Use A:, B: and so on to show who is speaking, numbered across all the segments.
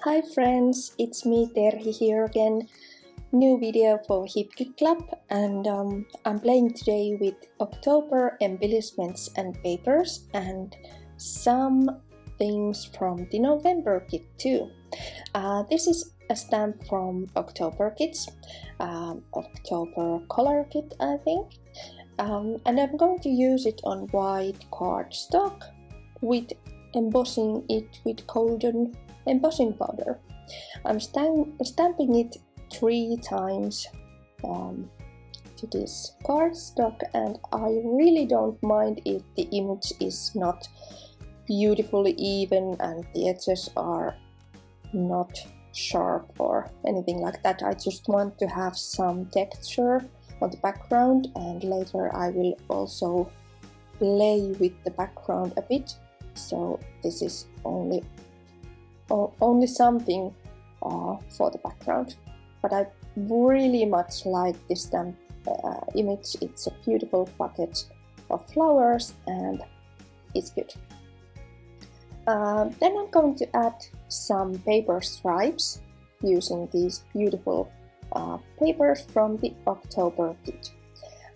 A: Hi friends, it's me Terhi here again. New video for Hip Kit Club, and I'm playing today with October embellishments and papers and some things from the November kit too. This is a stamp from October kits, October color kit I think, and I'm going to use it on white cardstock with embossing it with golden embossing powder. I'm stamping it 3 times to this cardstock, and I really don't mind if the image is not beautifully even and the edges are not sharp or anything like that. I just want to have some texture on the background, and later I will also play with the background a bit, so this is only something for the background. But I really much like this stamp image. It's a beautiful bucket of flowers and it's good. Then I'm going to add some paper stripes using these beautiful papers from the October kit.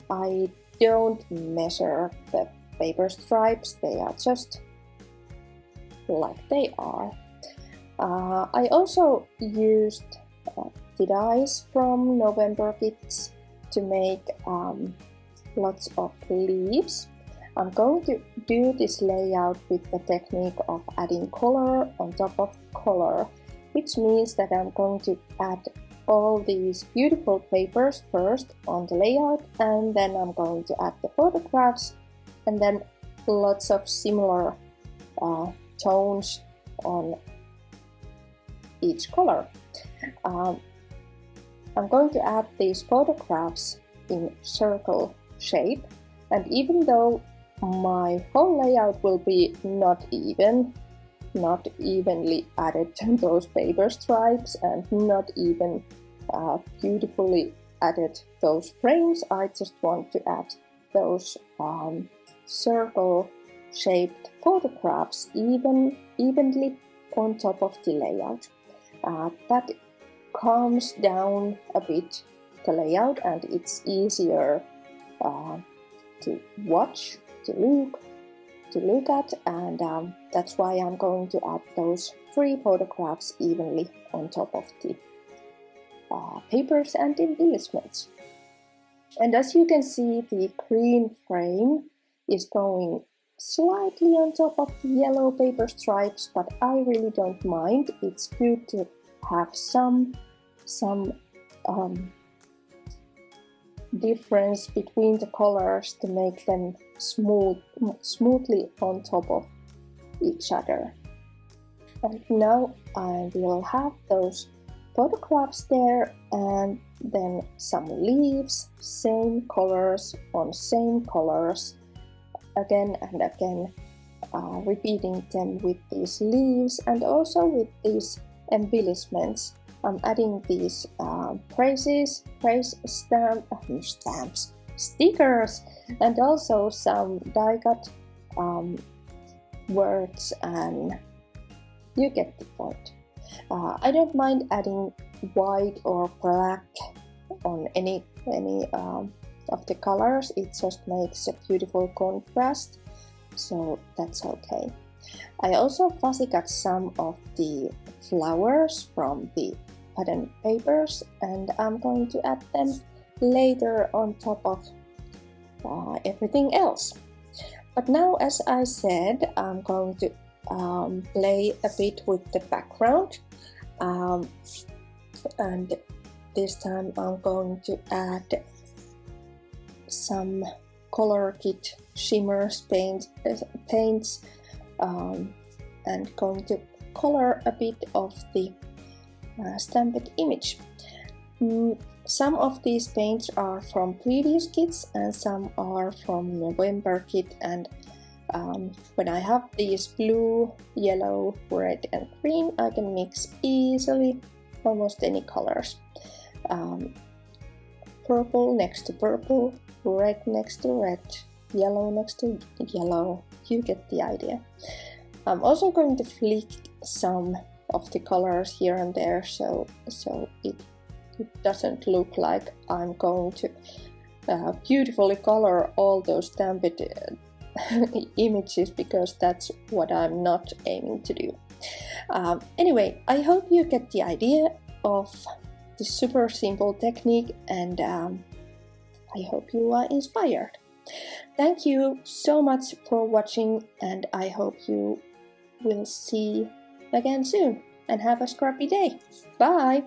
A: I don't measure the paper stripes, they are just like they are. I also used the dies from November kits to make lots of leaves. I'm going to do this layout with the technique of adding color on top of color, which means that I'm going to add all these beautiful papers first on the layout, and then I'm going to add the photographs, and then lots of similar tones on each color. I'm going to add these photographs in circle shape, and even though my whole layout will be not evenly added those paper stripes and not even beautifully added those frames, I just want to add those circle shaped photographs evenly on top of the layout. That calms down a bit the layout, and it's easier to watch, to look at, and that's why I'm going to add those 3 photographs evenly on top of the papers and embellishments. And as you can see, the green frame is going slightly on top of the yellow paper stripes, but I really don't mind. It's good to have some difference between the colors to make them smoothly on top of each other. And now I will have those photographs there, and then some leaves, same colors on same colors, again and again, repeating them with these leaves and also with these embellishments. I'm adding these phrases, stamps, stickers, and also some die cut words, and you get the point. I don't mind adding white or black on any of the colors. It just makes a beautiful contrast, so that's okay. I also fussy cut some of the flowers from the pattern papers, and I'm going to add them later on top of everything else. But now, as I said, I'm going to play a bit with the background, and this time I'm going to add some color kit shimmers paints, and going to color a bit of the stamped image. Some of these paints are from previous kits and some are from November kit, and when I have these blue, yellow, red and green, I can mix easily almost any colors. Purple next to purple, red next to red, yellow next to yellow. You get the idea. I'm also going to flick some of the colors here and there, so it doesn't look like I'm going to beautifully color all those stamped images, because that's what I'm not aiming to do. Anyway, I hope you get the idea of this super simple technique, and I hope you are inspired. Thank you so much for watching, and I hope you will see again soon, and have a scrappy day. Bye!